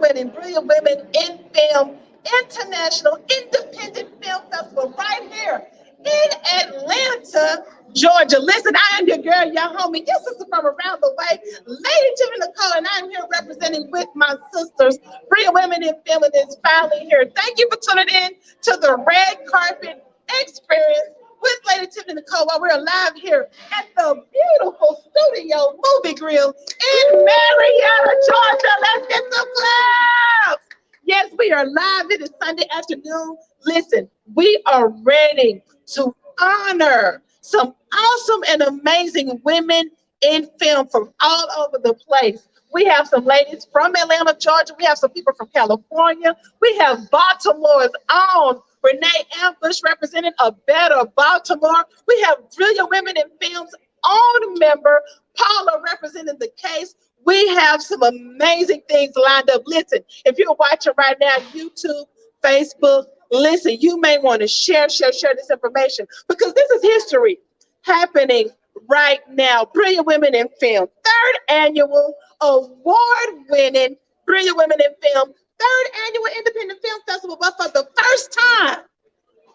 award-winning Brilliant Women in Film International Independent Film Festival right here in Atlanta, Georgia. Listen, I am your girl, your homie, your sister from around the way, Lady Tiffany Nicole, and I'm here representing with my sisters, Brilliant Women in Film, and is finally here. Thank you for tuning in to the Red Carpet Experience with Lady Tiffany Nicole while we're live here at the beautiful studio movie grill in Marietta, Georgia. Let's get some claps. Yes, we are live. It is Sunday afternoon. Listen, we are ready to honor some awesome and amazing women in film from all over the place. We have some ladies from Atlanta, Georgia. We have some people from California. We have Baltimore's own Renee Ambush representing a better Baltimore. We have Brilliant Women in Film's own member, Paula, representing the case. We have some amazing things lined up. Listen, if you're watching right now, YouTube, Facebook, listen, you may want to share this information because this is history happening right now. Brilliant Women in Film, third annual award-winning Brilliant Women in Film, third annual Independent Film Festival, but for the first time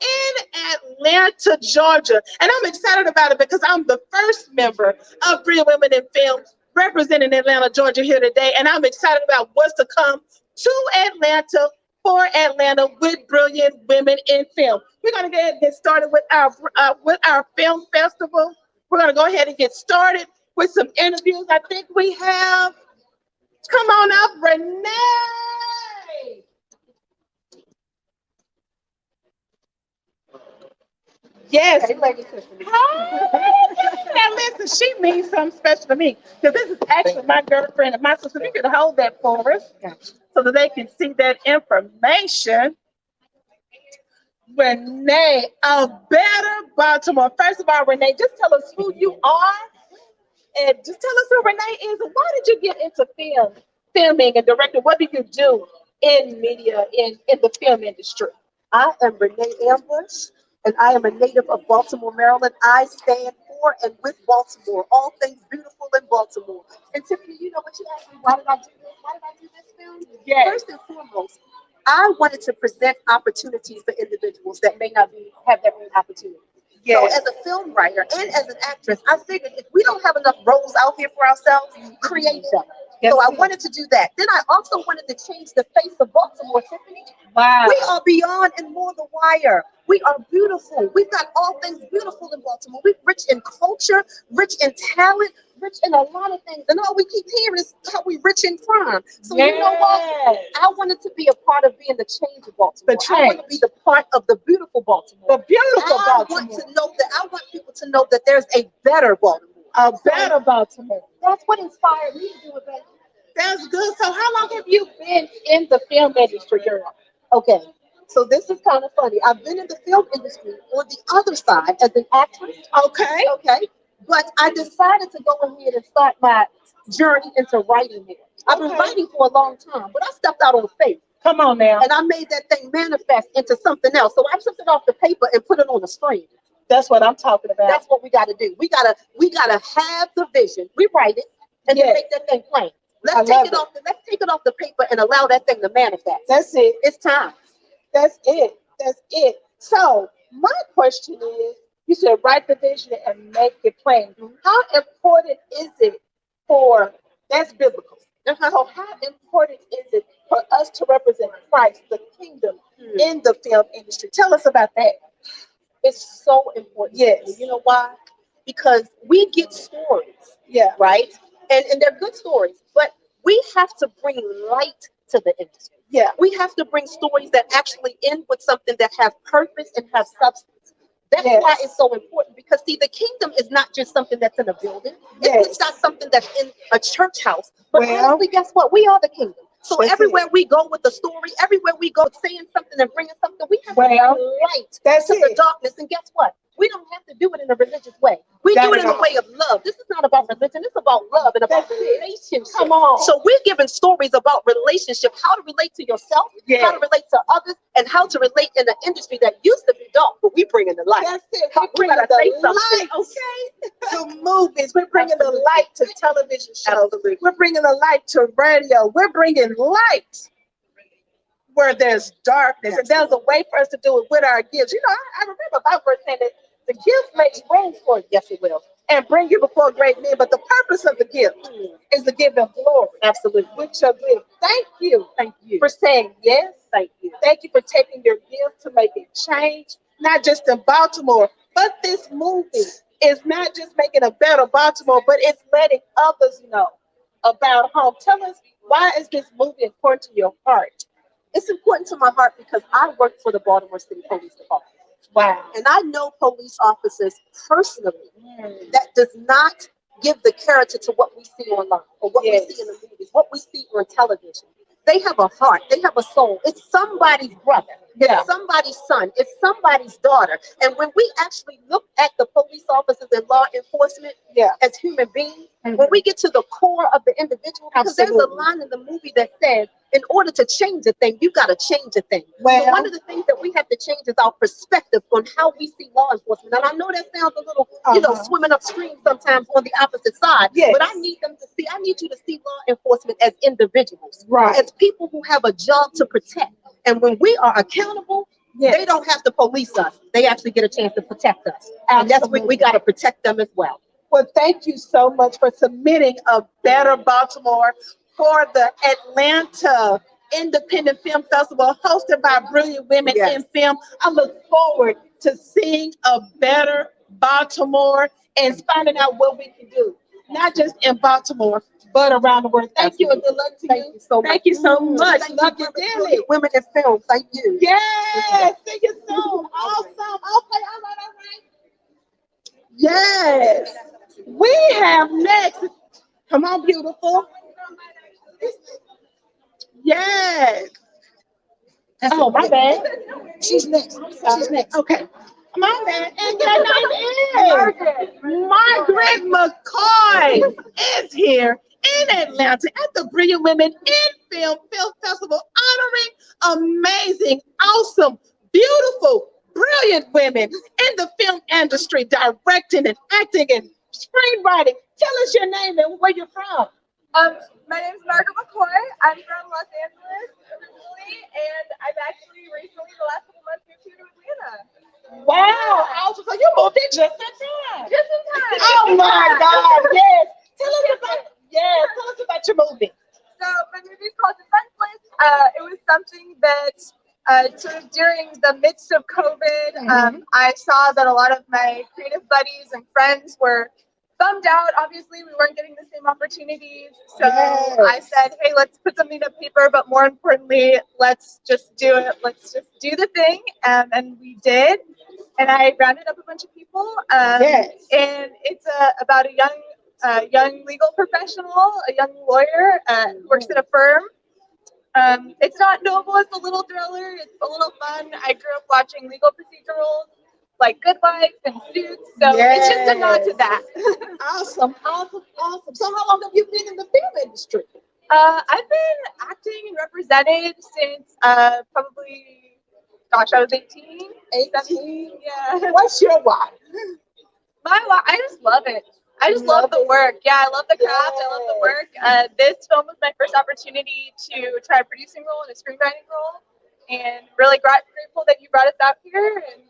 in Atlanta, Georgia. And I'm excited about it because I'm the first member of Brilliant Women in Film representing Atlanta, Georgia here today. And I'm excited about what's to come to Atlanta for Atlanta with Brilliant Women in Film. We're going to go ahead and get started with our film festival. We're going to go ahead and get started with some interviews. I think we have, come on up, Renee. Yes. Hey, Lady Tiffany. Now listen, she means something special to me because this is actually my girlfriend and my sister. You can hold that for us so that they can see that information. Renee, a better Baltimore. First of all, Renee, just tell us who you are and just tell us who Renee is and why did you get into filming and directing? What do you do in media, in the film industry? I am Renee Ambush, and I am a native of Baltimore, Maryland. I stand for and with Baltimore, all things beautiful in Baltimore. And Tiffany, you know what you asked me, why did I do this? Why did I do this film? Yes. First and foremost, I wanted to present opportunities for individuals that may not have their own opportunities. Yes. So as a film writer and as an actress, I figured if we don't have enough roles out here for ourselves, create them. Yes. So I wanted to do that. Then I also wanted to change the face of Baltimore, Tiffany. Wow. We are beyond and more the wire. We are beautiful. We've got all things beautiful in Baltimore. We're rich in culture, rich in talent, rich in a lot of things. And all we keep hearing is how we rich in crime. So you know what? I wanted to be a part of being the change of Baltimore. I want to be the part of the beautiful Baltimore. The beautiful Baltimore. I want people to know that there's a better Baltimore. A better Baltimore. That's what inspired me to do it, baby. That's good. So how long have you been in the film industry, girl? Okay. So this is kind of funny. I've been in the film industry on the other side as an actress. Okay. Okay. But I decided to go ahead and start my journey into writing here. I've been writing for a long time, but I stepped out on faith. Come on now. And I made that thing manifest into something else. So I took it off the paper and put it on the screen. That's what I'm talking about. That's what we got to do. We gotta have the vision. We write it and then make that thing plain. Let's take it off the paper and allow that thing to manifest. That's it. It's time. That's it. That's it. So my question is, you should write the vision and make it plain. How important is it that's biblical. So how important is it for us to represent Christ, the kingdom, in the film industry? Tell us about that. It's so important. Yes. You know why? Because we get stories. Yeah. Right? And they're good stories, but we have to bring light to the industry. Yeah. We have to bring stories that actually end with something that have purpose and have substance. That's why it's so important, because see, the kingdom is not just something that's in a building. It's not something that's in a church house. But honestly, guess what? We are the kingdom. So everywhere we go with the story, everywhere we go saying something and bringing something, we have to bring light to the darkness. And guess what? We don't have to do it in a religious way. We do it in a way of love. This is not about religion. It's about love and about relationship. Come on. So we're giving stories about relationship, how to relate to yourself, how to relate to others, and how to relate in an industry that used to be dark, but we bring in the light. That's it. We're bringing the light, to movies. We're bringing the light to television shows. Absolutely. We're bringing the light to radio. We're bringing light where there's darkness. And there's a way for us to do it with our gifts. You know, I remember my verse saying that the gift makes room for you. Yes, it will. And bring you before great men. But the purpose of the gift is to give them glory. Absolutely. With your gift. Thank you. Thank you. For saying yes. Thank you. Thank you for taking your gift to make it change, not just in Baltimore, but this movie is not just making a better Baltimore, but it's letting others know about home. Tell us, why is this movie important to your heart? It's important to my heart because I work for the Baltimore City Police Department. Wow. And I know police officers personally that does not give the character to what we see online or what we see in the movies, what we see on television. They have a heart. They have a soul. It's somebody's brother. It's somebody's son. It's somebody's daughter. And when we actually look at the police officers and law enforcement as human beings, when we get to the core of the individual, because there's a line in the movie that says, in order to change a thing, you got to change a thing. So one of the things that we have to change is our perspective on how we see law enforcement. And I know that sounds a little, swimming upstream sometimes on the opposite side. But I need you to see law enforcement as individuals, as people who have a job to protect. And when we are accountable, they don't have to police us. They actually get a chance to protect us. And that's what we got to protect them as well. Well, thank you so much for submitting a Better Baltimore for the Atlanta Independent Film Festival hosted by brilliant women in film. I look forward to seeing a better Baltimore and finding out what we can do, not just in Baltimore, but around the world. Thank you and good luck to you. Thank you so much. Love you dearly. Women in film, thank you. Yes, see you soon. Awesome. Okay, all right. Yes. We have next. Come on, beautiful. Yes. Oh, my bad. She's next. She's next. Okay. My bad. And your name is Margaret McCoy is here in Atlanta at the Brilliant Women in Film Festival, honoring amazing, awesome, beautiful, brilliant women in the film industry, directing and acting and screenwriting. Tell us your name and where you're from. My name is Margaret McCoy. I'm from Los Angeles originally, and I've actually recently, the last couple months, moved here to Atlanta. Wow, awesome. So you moved in just in time. Just in time. Oh my God, yes. Tell us about your movie. So my movie is called Defenseless. It was something that sort of during the midst of COVID, I saw that a lot of my creative buddies and friends were bummed out. Obviously, we weren't getting the same opportunities. So I said, hey, let's put something to paper, but more importantly, let's just do it. Let's just do the thing. And we did. And I rounded up a bunch of people. And it's about a young legal professional, a young lawyer, works at a firm. It's not noble, it's a little thriller, it's a little fun. I grew up watching legal procedurals like Good Life and Suits, so it's just a nod to that. Awesome. So how long have you been in the film industry? I've been acting and represented since probably, I was 18. 18? Yeah. What's your why? I just love it. I just love the work. Yeah, I love the craft. I love the work. This film was my first opportunity to try a producing role and a screenwriting role. And really grateful that you brought us out here and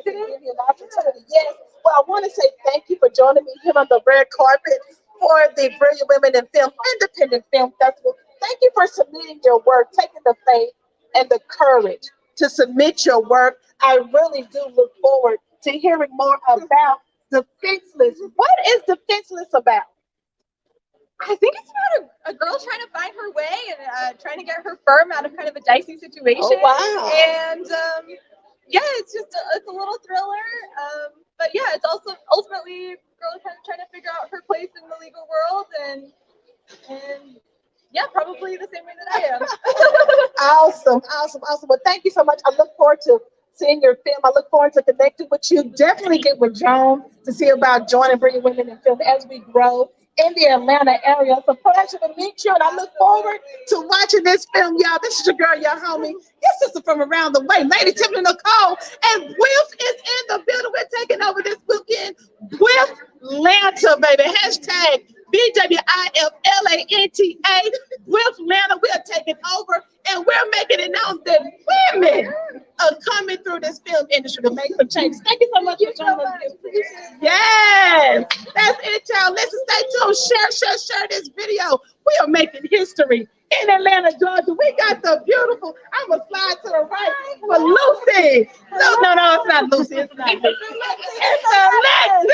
give you an opportunity. Yes. Well, I want to say thank you for joining me here on the red carpet for the Brilliant Women in Film Independent Film Festival. Thank you for submitting your work, taking the faith and the courage to submit your work. I really do look forward to hearing more about Defenseless. What is Defenseless about? I think it's about a girl trying to find her way and trying to get her firm out of kind of a dicey situation. Oh, wow. And it's a little thriller. But yeah, it's also ultimately a girl kind of trying to figure out her place in the legal world and probably the same way that I am. Awesome. Well, thank you so much. I look forward to seeing your film. I look forward to connecting with you. Definitely get with Joan to see about joining Brilliant Women in Film as we grow in the Atlanta area. It's a pleasure to meet you, and I look forward to watching this film, y'all. This is your girl, your homie, your sister from around the way, Lady Tiffany Nicole, and BWIF is in the building. We're taking over this weekend. BWIF Atlanta, baby. Hashtag BWIFLANTA with Atlanta. We're taking over and we're making it known that women are coming through this film industry to make some changes. Thank you so much for joining us. Yes, that's it, y'all. Listen, stay tuned. Share this video. We are making history in Atlanta, Georgia. We got the beautiful, I'm going to slide to the right for Lucy. No, it's not Lucy. It's not Lucy. It's Alexis.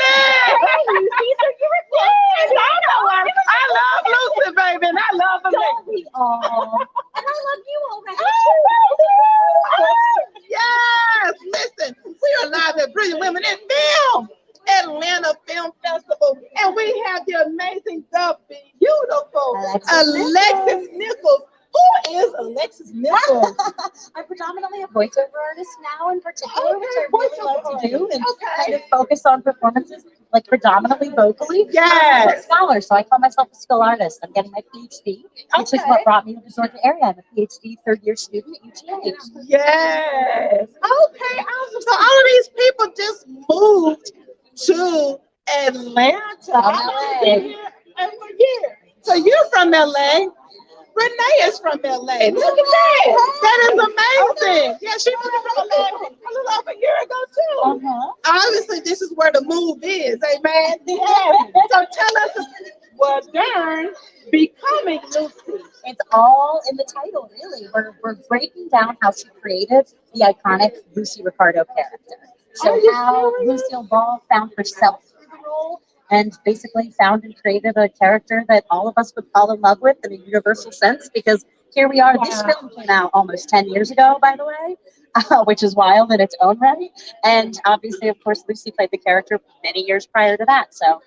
I love Lucy, baby, and I love her. Don't we all? And I love you already. Yes, listen, we are live at Brilliant Women in Film, Atlanta Film Festival, and we have the amazing, the beautiful Alexis Nichols. Who is Alexis Nichols? I'm predominantly a voiceover artist now in particular, which I really love to do and kind of focus on performances, like predominantly vocally. Yes. I'm a scholar, so I call myself a skill artist. I'm getting my PhD, which is what brought me to the Georgia area. I'm a PhD third-year student at UGA. Yes. Okay, awesome. So all of these people just moved to Atlanta. LA. Every year. So you're from LA. Renee is from LA. Look at that. That is amazing. Yeah, she moved from LA a little over a year ago too. Obviously, this is where the move is. Amen. Yeah. So tell us what darn becoming Lucy. It's all in the title, really. We're breaking down how she created the iconic Lucy Ricardo character. So how Lucille Ball found herself through the role and basically found and created a character that all of us would fall in love with in a universal sense, because here we are. This film came out almost 10 years ago, by the way, which is wild in its own right. And obviously, of course, Lucy played the character many years prior to that. So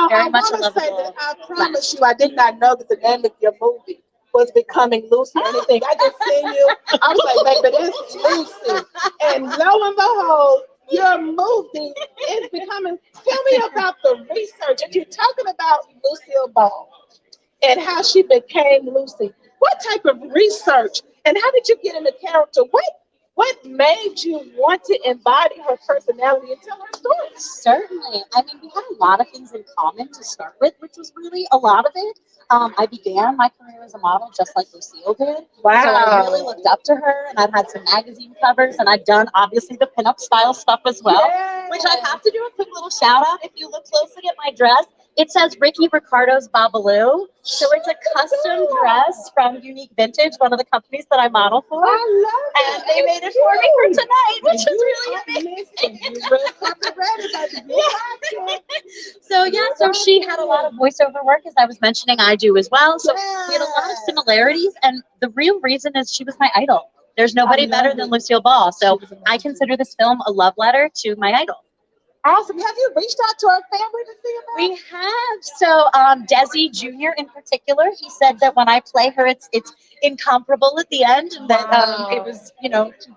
very much a lovable. I promise you, I did not know that the name of your movie was Becoming Lucy or anything. I just seen you. I was like, baby, that's Lucy. And lo and behold, your movie is becoming. Tell me about the research. If you're talking about Lucille Ball and how she became Lucy, what type of research and how did you get in the character? What made you want to embody her personality and tell her story? Certainly. I mean, we had a lot of things in common to start with, which was really a lot of it. I began my career as a model just like Lucille did. Wow. So I really looked up to her, and I've had some magazine covers, and I've done obviously the pinup style stuff as well, which I have to do a quick little shout out. If you look closely at my dress, it says Ricky Ricardo's Babalu. So it's a custom dress from Unique Vintage, one of the companies that I model for. I love it. And they made it for me for tonight, which is really amazing. So she had a lot of voiceover work, as I was mentioning. I do as well. So we had a lot of similarities, and the real reason is she was my idol. There's nobody better than Lucille Ball. So I consider this film a love letter to my idol. Awesome. Have you reached out to her family to see about it? We have. So Desi Jr. in particular, he said that when I play her, it's incomparable at the end, and that it was, he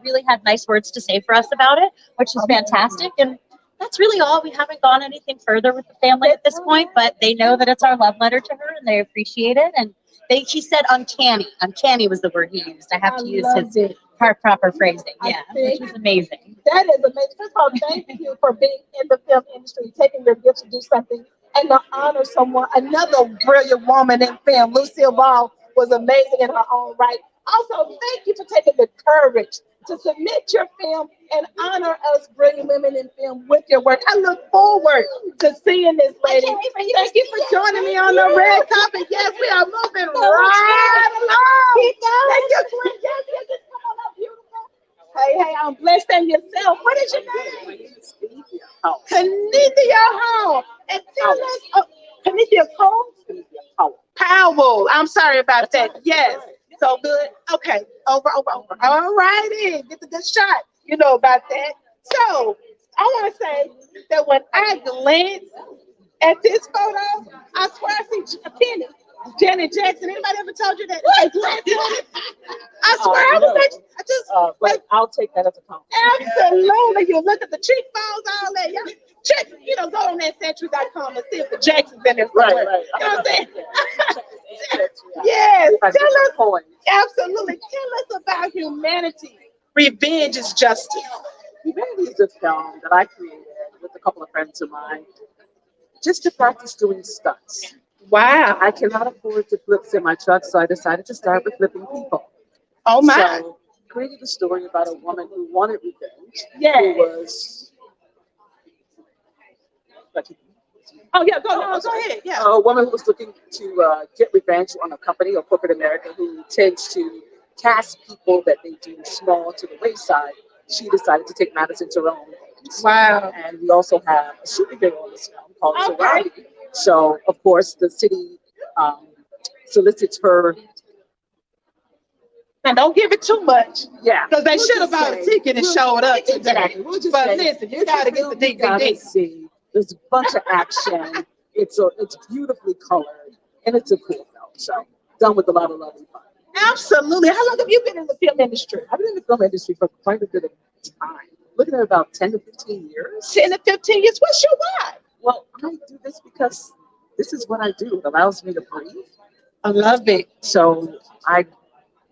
really had nice words to say for us about it, which is fantastic. And that's really all. We haven't gone anything further with the family at this point, but they know that it's our love letter to her, and they appreciate it. And he said uncanny. Uncanny was the word he used. I have to use his proper phrasing. Yeah, which was amazing. That is amazing. First of all, thank you for being in the film industry, taking your gift to do something and to honor someone. Another brilliant woman in film, Lucille Ball, was amazing in her own right. Also, thank you for taking the courage to submit your film and honor us brilliant women in film with your work. I look forward to seeing this lady. Thank you for joining me on the red carpet. Yes, we are moving right along. Thank you, Gwen. Yes, come on up, beautiful. Hey, I'm blessed and yourself. What is your name? Kanithia Hall. And tell us, Kanithia Powell. I'm sorry about that. Yes. So good. Okay. Over. All righty. Get the good shot. You know about that. So I want to say that when I glance at this photo, I swear I see Penny, Janet Jackson. Anybody ever told you that? I swear I just but I'll take that as a compliment. Absolutely. You look at the cheekbones, all that. Y'all check, go on that century.com and see if the Jackson's in there somewhere. Right. You know what I'm saying? Yes. Absolutely. Tell us about Humanity. Revenge is Justice. Humanity is a film that I created with a couple of friends of mine just to practice doing stunts. Wow. I cannot afford to flip semi trucks, so I decided to start with flipping people. Oh my. So created a story about a woman who wanted revenge, Yeah. who was Oh yeah, go ahead. Yeah. a woman who was looking to get revenge on a company or corporate America who tends to cast people that they deem small to the wayside. She decided to take matters into her own hands. Wow. And we also have a superhero in this film called Okay. Tarabi. So, of course, the city um, solicits her. And don't give it too much. Yeah. Because they We'll should have just bought a say- ticket and showed up today. Exactly. We'll just But say, listen, you it's gotta a get the film you gotta DVD. see. There's a bunch of action. It's beautifully colored, and it's a cool film. So done with a lot of lovely fun. Absolutely. How long have you been in the film industry? I've been in the film industry for quite a bit of time. Looking at about 10 to 15 years. 10 to 15 years. What's your why? Well, I do this because this is what I do. It allows me to breathe. I love it. So I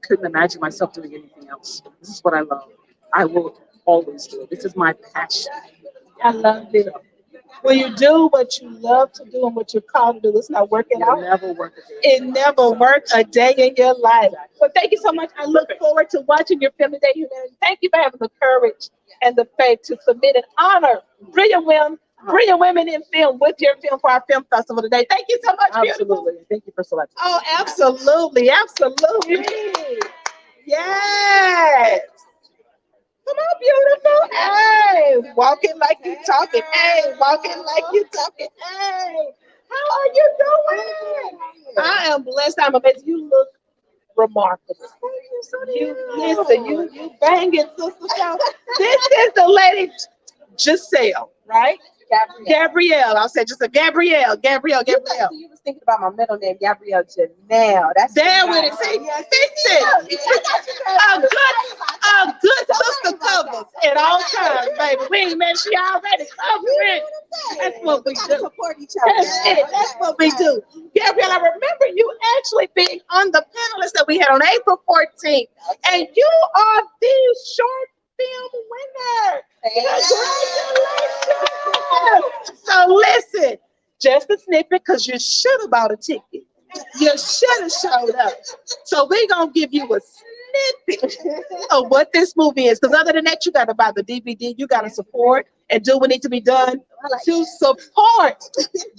couldn't imagine myself doing anything else. This is what I love. I will always do it. This is my passion. I love it. When you do what you love to do and what you're called to do, it's not working You'll out. never work a day. It never worked a day in your life. But thank you so much. I look forward to watching your film today, Humanity. Thank you for having the courage and the faith to submit and honor brilliant women in film with your film for our film festival today. Thank you so much, beautiful. Absolutely. Thank you for selecting. Oh, absolutely, absolutely. Yes. Come on, beautiful. Hey, walking like you talking. Hey, walking like you talking. Hey, how are you doing? I am blessed. I'm amazed. You look remarkable. You listen. You banging, sister. So this is the lady Giselle, right? Gabrielle. I'll say just a Gabrielle. Gabrielle. You was thinking about my middle name, Gabrielle Janelle. That's There with it. See, fix it. A good sister covers at all times, baby. We ain't met. She already covering. That's what we do. Support each other. That's it. That's what we do. Gabrielle, I remember you actually being on the panelist that we had on April 14th, and you are the short film winner. Congratulations. So listen, just a snippet, because you should have bought a ticket. You should have showed up. So we're going to give you a snippet of what this movie is. Because other than that, you got to buy the DVD. You got to support and do what needs to be done to support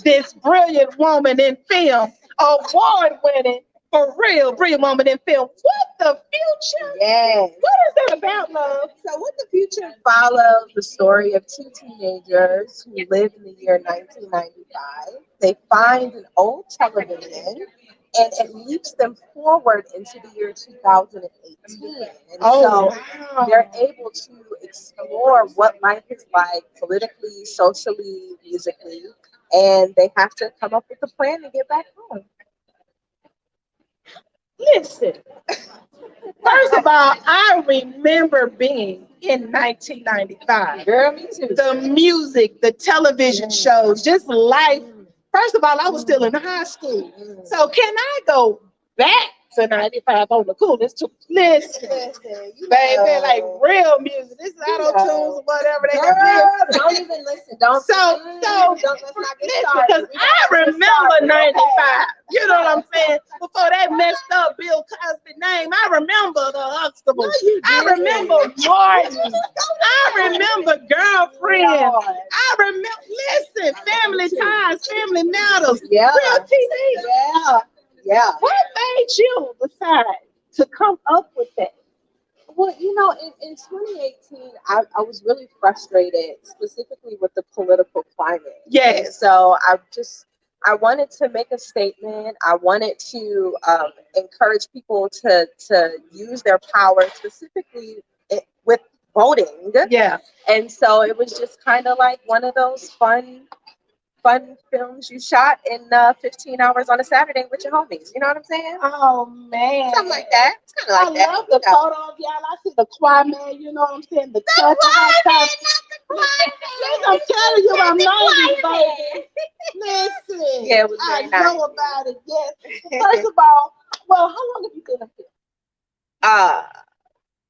this brilliant woman in film, award-winning, for real, brilliant woman in film. What the future? Yes. What is that about, love? So What the Future follows the story of two teenagers who live in the year 1995. They find an old television and it leaps them forward into the year 2018. And so wow. they're able to explore what life is like politically, socially, musically, and they have to come up with a plan to get back home. Listen, first of all, I remember being in 1995. Girl, me too. The music, the television shows, just life. First of all, I was still in high school. So can I go back to 95 on the cool? Listen, baby, like real music. This is auto tunes or whatever they got. Don't even listen. Don't. So Let's not get listen, started. because I remember 95. You know what I'm saying? Before that messed up Bill Cosby name, I remember the Huxtables. I remember Martin. I remember Girlfriend. I remember, listen, Family Ties, Family Matters, Yeah. Real TV. Yeah. What made you decide to come up with that? Well, in 2018, I was really frustrated, specifically with the political climate. Yes. And so I wanted to make a statement. I wanted to encourage people to use their power, specifically with voting. Yeah. And so it was just kind of like one of those fun films you shot in 15 hours on a Saturday with your homies. You know what I'm saying? Oh, man. Something like that. It's kind of like that. I love the photo of y'all. I see the choir man, you know what I'm saying? The choir man, I'm telling you, I'm 90s, baby. Listen. Yeah, it was I very nice. know about it, yes. First of all, well, how long have you been up here?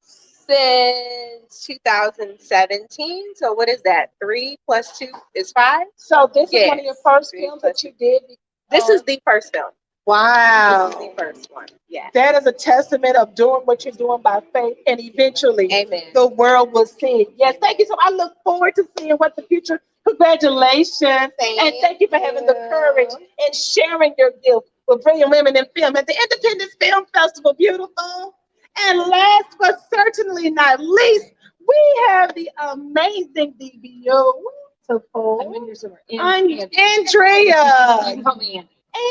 Since 2017. So what is that? 3 + 2 is 5. So this is Yes. one of your first 3 films plus that you did This is the first film. Wow. This is the first one. Yeah. That is a testament of doing what you're doing by faith, and eventually Amen. the world will see it. Yes, thank you. So I look forward to seeing what the future. Congratulations, and thank you for having the courage and sharing your gift with brilliant women in film at the Independent Film Festival. Beautiful. And last but certainly not least, we have the amazing DBO. Andrea.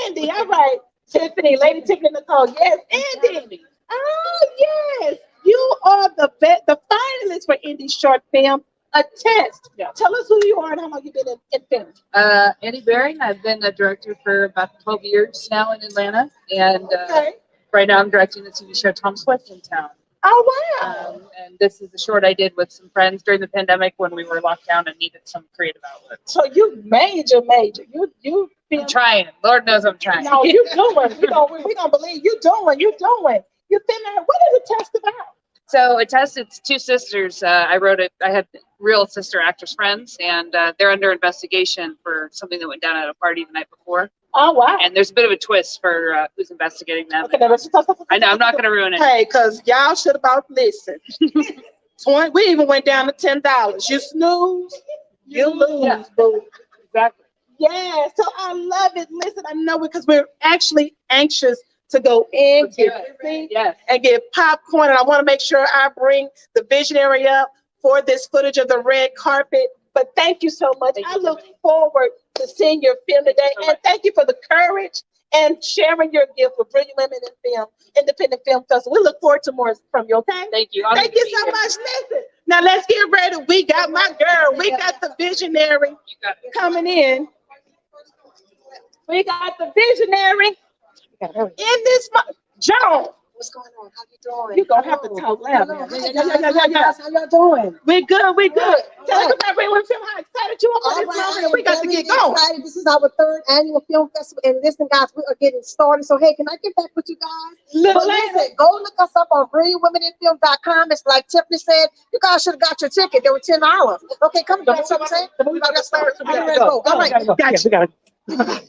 Andy, all right. Tiffany, Lady Tiffany Nicole. Yes, Andy. Oh, yes. You are the finalist for Indie Short Film. A test. Yeah. Tell us who you are and how long you've been in film. Annie Baring. I've been a director for about 12 years now in Atlanta, and Okay. right now I'm directing the TV show Tom Swift in town. Oh, wow. And this is a short I did with some friends during the pandemic when we were locked down and needed some creative outlet. So you major. You film. I'm trying. Lord knows I'm trying. No, you doing. We don't believe you doing. You doing. You filming. What is the test about? So it's two sisters. I wrote it. I had real sister actress friends, and they're under investigation for something that went down at a party the night before. Oh, wow. And there's a bit of a twist for who's investigating them. Okay, now let's talk. I know I'm not going to ruin it. Hey, because y'all should about listen. We even went down to $10. You snooze, you lose, Yeah. boo. Exactly. Yeah, so I love it. Listen, I know it because we're actually anxious to go in, get busy, Yes. and get popcorn. And I want to make sure I bring the visionary up for this footage of the red carpet. But thank you so much. I look forward to seeing your film today. And thank you for the courage and sharing your gift with Brilliant Women in Film, Independent Film Festival. We look forward to more from you, okay? Thank you. Thank you so much. Listen, now let's get ready. We got my girl. We got the visionary coming in. We got the visionary in this. Joan, What's going on? How you doing? you're going to have to talk loud. Hello. Yeah. How y'all doing? We're good. We're good. Tell us Right. about Brilliant Film, how excited you are All for this right, moment, I and we am got to very get going. excited. This is our third annual film festival, and listen, guys, we are getting started. So, hey, can I get back with you guys? Little But later. listen, go look us up on brilliantwomeninfilm.com. It's like Tiffany said, you guys should have got your ticket. They were $10. Okay, come on. That's what I'm saying. We got to start. All right, go. All right. Gotcha. Got it.